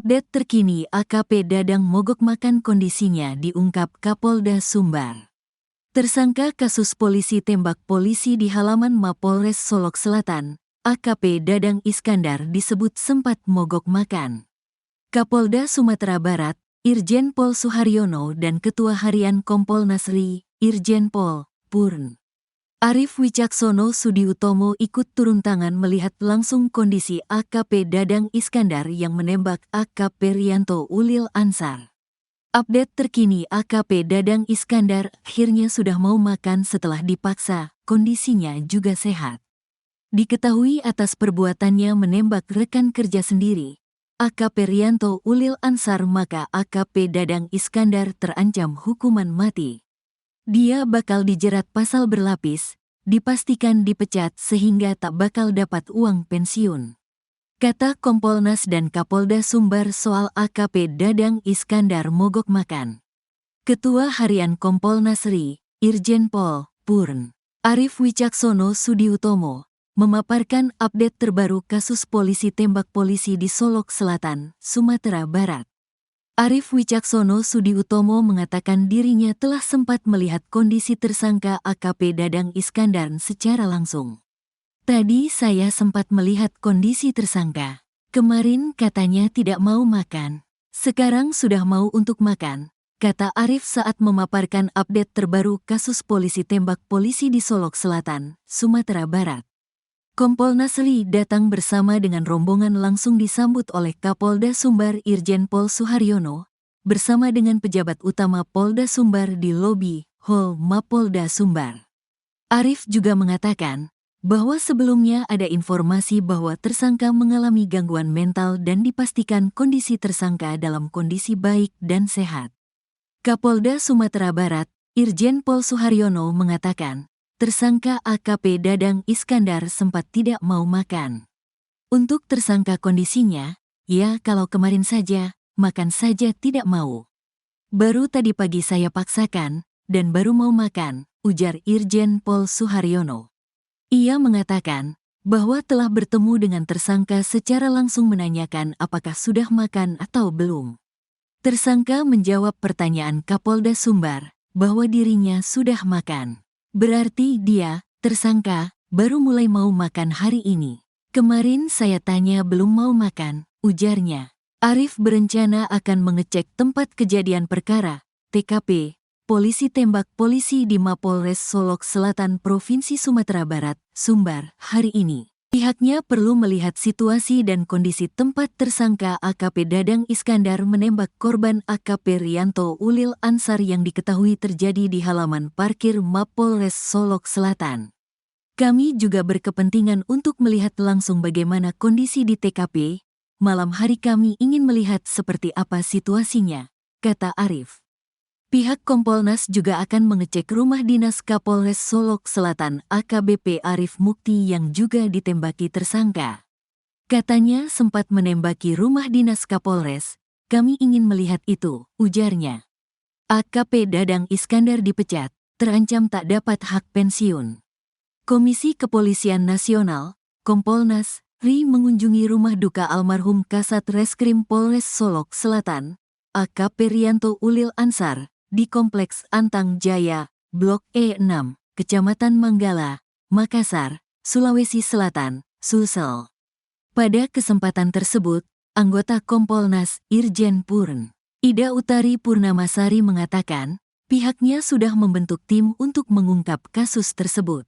Update terkini AKP Dadang mogok makan kondisinya diungkap Kapolda Sumbar. Tersangka kasus polisi tembak polisi di halaman Mapolres Solok Selatan, AKP Dadang Iskandar disebut sempat mogok makan. Kapolda Sumatera Barat, Irjen Pol Suharyono dan Ketua Harian Kompolnas RI, Irjen Pol Purn Arif Wicaksono Sudiutomo ikut turun tangan melihat langsung kondisi AKP Dadang Iskandar yang menembak AKP Rianto Ulil Ansar. Update terkini AKP Dadang Iskandar akhirnya sudah mau makan setelah dipaksa, kondisinya juga sehat. Diketahui atas perbuatannya menembak rekan kerja sendiri, AKP Rianto Ulil Ansar, maka AKP Dadang Iskandar terancam hukuman mati. Dia bakal dijerat pasal berlapis, dipastikan dipecat sehingga tak bakal dapat uang pensiun. Kata Kompolnas dan Kapolda Sumbar soal AKP Dadang Iskandar mogok makan. Ketua Harian Kompolnas RI, Irjen Pol Purn Arif Wicaksono Sudiutomo memaparkan update terbaru kasus polisi tembak polisi di Solok Selatan, Sumatera Barat. Arif Wicaksono Sudiutomo mengatakan dirinya telah sempat melihat kondisi tersangka AKP Dadang Iskandar secara langsung. Tadi saya sempat melihat kondisi tersangka. Kemarin katanya tidak mau makan. Sekarang sudah mau untuk makan, kata Arif saat memaparkan update terbaru kasus polisi tembak polisi di Solok Selatan, Sumatera Barat. Kompolnas RI datang bersama dengan rombongan langsung disambut oleh Kapolda Sumbar Irjen Pol Suharyono, bersama dengan pejabat utama Polda Sumbar di lobi Hall Mapolda Sumbar. Arif juga mengatakan bahwa sebelumnya ada informasi bahwa tersangka mengalami gangguan mental dan dipastikan kondisi tersangka dalam kondisi baik dan sehat. Kapolda Sumatera Barat, Irjen Pol Suharyono mengatakan, tersangka AKP Dadang Iskandar sempat tidak mau makan. Untuk tersangka kondisinya, ya kalau kemarin saja, makan saja tidak mau. Baru tadi pagi saya paksakan, dan baru mau makan, ujar Irjen Pol Suharyono. Ia mengatakan bahwa telah bertemu dengan tersangka secara langsung menanyakan apakah sudah makan atau belum. Tersangka menjawab pertanyaan Kapolda Sumbar bahwa dirinya sudah makan. Berarti dia, tersangka, baru mulai mau makan hari ini. Kemarin saya tanya belum mau makan, ujarnya. Arif berencana akan mengecek tempat kejadian perkara, TKP, polisi tembak polisi di Mapolres Solok Selatan Provinsi Sumatera Barat, Sumbar, hari ini. Pihaknya perlu melihat situasi dan kondisi tempat tersangka AKP Dadang Iskandar menembak korban AKP Rianto Ulil Ansar yang diketahui terjadi di halaman parkir Mapolres Solok Selatan. Kami juga berkepentingan untuk melihat langsung bagaimana kondisi di TKP. Malam hari kami ingin melihat seperti apa situasinya, kata Arif. Pihak Kompolnas juga akan mengecek rumah dinas Kapolres Solok Selatan AKBP Arif Mukti yang juga ditembaki tersangka. Katanya sempat menembaki rumah dinas Kapolres, kami ingin melihat itu, ujarnya. AKP Dadang Iskandar dipecat, terancam tak dapat hak pensiun. Komisi Kepolisian Nasional, Kompolnas, RI mengunjungi rumah duka almarhum Kasat Reskrim Polres Solok Selatan, AKP Rianto Ulil Ansar, di Kompleks Antang Jaya, Blok E6, Kecamatan Manggala, Makassar, Sulawesi Selatan, Sulsel. Pada kesempatan tersebut, anggota Kompolnas, Irjen Purn Ida Utari Purnamasari mengatakan, pihaknya sudah membentuk tim untuk mengungkap kasus tersebut.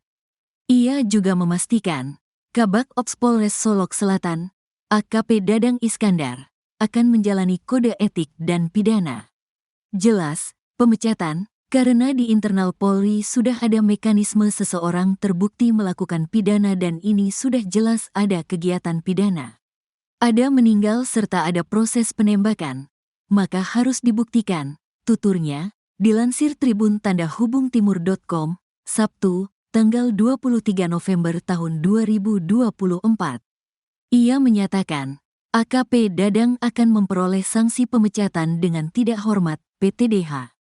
Ia juga memastikan, Kabak Ops Polres Solok Selatan, AKP Dadang Iskandar, akan menjalani kode etik dan pidana. Jelas, pemecatan, karena di internal Polri sudah ada mekanisme seseorang terbukti melakukan pidana dan ini sudah jelas ada kegiatan pidana. Ada meninggal serta ada proses penembakan, maka harus dibuktikan, tuturnya, dilansir Tribun Tanda Hubung Timur.com, Sabtu, tanggal 23 November tahun 2024. Ia menyatakan, AKP Dadang akan memperoleh sanksi pemecatan dengan tidak hormat, PTDH.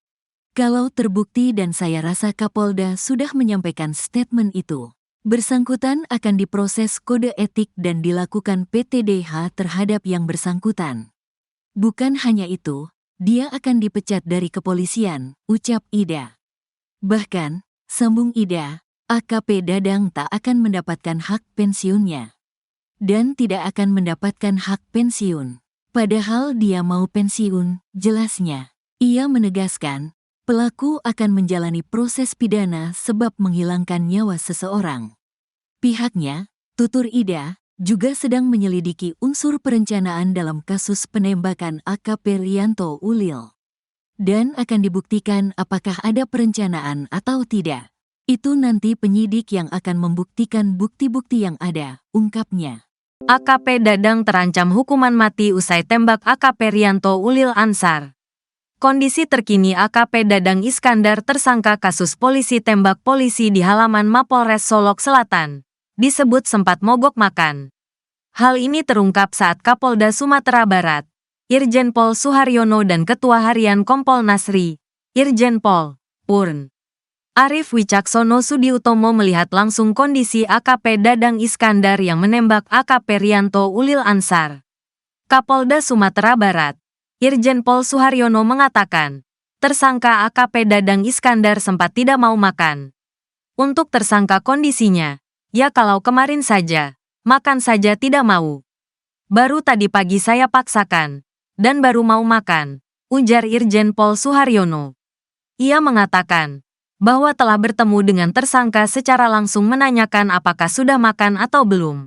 Kalau terbukti dan saya rasa Kapolda sudah menyampaikan statement itu, bersangkutan akan diproses kode etik dan dilakukan PTDH terhadap yang bersangkutan. Bukan hanya itu, dia akan dipecat dari kepolisian, ucap Ida. Bahkan, sambung Ida, AKP Dadang tak akan mendapatkan hak pensiunnya. Dan tidak akan mendapatkan hak pensiun. Padahal dia mau pensiun, jelasnya. Ia menegaskan, pelaku akan menjalani proses pidana sebab menghilangkan nyawa seseorang. Pihaknya, tutur Ida, juga sedang menyelidiki unsur perencanaan dalam kasus penembakan AKP Rianto Ulil. Dan akan dibuktikan apakah ada perencanaan atau tidak. Itu nanti penyidik yang akan membuktikan bukti-bukti yang ada, ungkapnya. AKP Dadang terancam hukuman mati usai tembak AKP Rianto Ulil Ansar. Kondisi terkini AKP Dadang Iskandar tersangka kasus polisi tembak polisi di halaman Mapolres Solok Selatan, disebut sempat mogok makan. Hal ini terungkap saat Kapolda Sumatera Barat, Irjen Pol Suharyono dan Ketua Harian Kompolnas RI, Irjen Pol Purn Arif Wicaksono Sudiutomo melihat langsung kondisi AKP Dadang Iskandar yang menembak AKP Rianto Ulil Ansar. Kapolda Sumatera Barat, Irjen Pol Suharyono mengatakan, tersangka AKP Dadang Iskandar sempat tidak mau makan. Untuk tersangka kondisinya, ya kalau kemarin saja, makan saja tidak mau. Baru tadi pagi saya paksakan, dan baru mau makan, ujar Irjen Pol Suharyono. Ia mengatakan, bahwa telah bertemu dengan tersangka secara langsung menanyakan apakah sudah makan atau belum.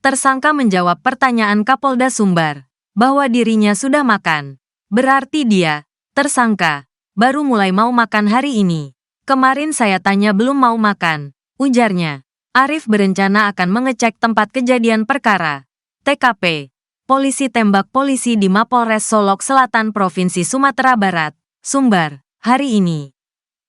Tersangka menjawab pertanyaan Kapolda Sumbar, bahwa dirinya sudah makan. Berarti dia, tersangka, baru mulai mau makan hari ini. Kemarin saya tanya belum mau makan, ujarnya. Arif berencana akan mengecek tempat kejadian perkara. TKP, polisi tembak polisi di Mapolres Solok Selatan Provinsi Sumatera Barat, Sumbar, hari ini.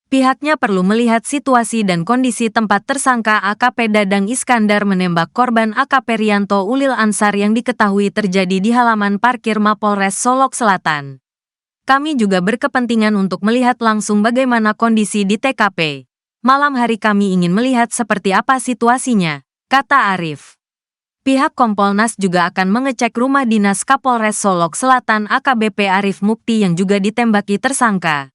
Pihaknya perlu melihat situasi dan kondisi tempat tersangka AKP Dadang Iskandar menembak korban AKP Rianto Ulil Ansar yang diketahui terjadi di halaman parkir Mapolres Solok Selatan. Kami juga berkepentingan untuk melihat langsung bagaimana kondisi di TKP. Malam hari kami ingin melihat seperti apa situasinya, kata Arif. Pihak Kompolnas juga akan mengecek rumah dinas Kapolres Solok Selatan AKBP Arif Mukti yang juga ditembaki tersangka.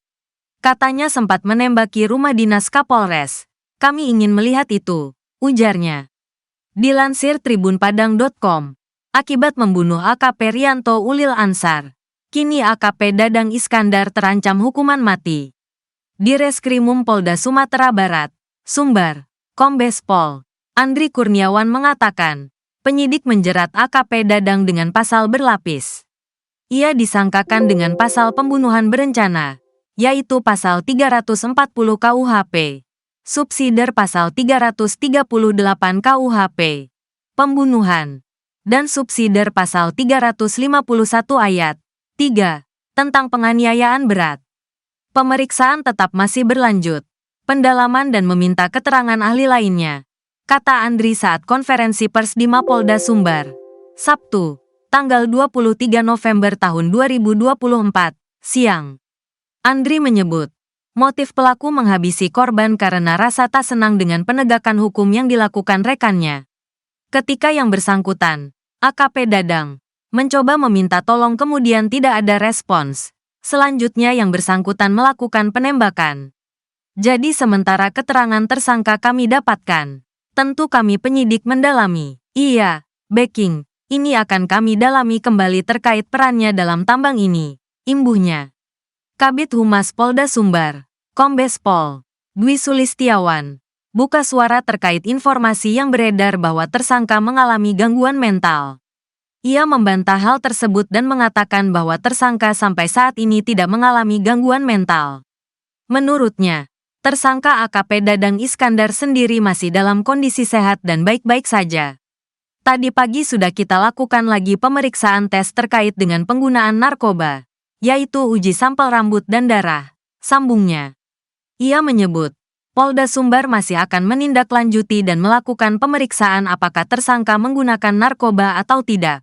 Katanya sempat menembaki rumah dinas Kapolres. Kami ingin melihat itu, ujarnya. Dilansir tribunpadang.com, akibat membunuh AKP Rianto Ulil Ansar, kini AKP Dadang Iskandar terancam hukuman mati. Di Reskrimum Polda Sumatera Barat, Sumbar, Kombes Pol Andri Kurniawan mengatakan, penyidik menjerat AKP Dadang dengan pasal berlapis. Ia disangkakan dengan pasal pembunuhan berencana, yaitu pasal 340 KUHP, subsidiar pasal 338 KUHP, pembunuhan, dan subsidiar pasal 351 ayat 3, tentang penganiayaan berat. Pemeriksaan tetap masih berlanjut, pendalaman dan meminta keterangan ahli lainnya, kata Andri saat konferensi pers di Mapolda Sumbar, Sabtu, tanggal 23 November tahun 2024, siang. Andri menyebut, motif pelaku menghabisi korban karena rasa tak senang dengan penegakan hukum yang dilakukan rekannya. Ketika yang bersangkutan, AKP Dadang, mencoba meminta tolong kemudian tidak ada respons. Selanjutnya yang bersangkutan melakukan penembakan. Jadi sementara keterangan tersangka kami dapatkan, tentu kami penyidik mendalami. Iya, backing, ini akan kami dalami kembali terkait perannya dalam tambang ini, imbuhnya. Kabid Humas Polda Sumbar, Kombes Pol Dwi Sulistiawan, buka suara terkait informasi yang beredar bahwa tersangka mengalami gangguan mental. Ia membantah hal tersebut dan mengatakan bahwa tersangka sampai saat ini tidak mengalami gangguan mental. Menurutnya, tersangka AKP Dadang Iskandar sendiri masih dalam kondisi sehat dan baik-baik saja. Tadi pagi sudah kita lakukan lagi pemeriksaan tes terkait dengan penggunaan narkoba, yaitu uji sampel rambut dan darah, sambungnya. Ia menyebut, Polda Sumbar masih akan menindaklanjuti dan melakukan pemeriksaan apakah tersangka menggunakan narkoba atau tidak.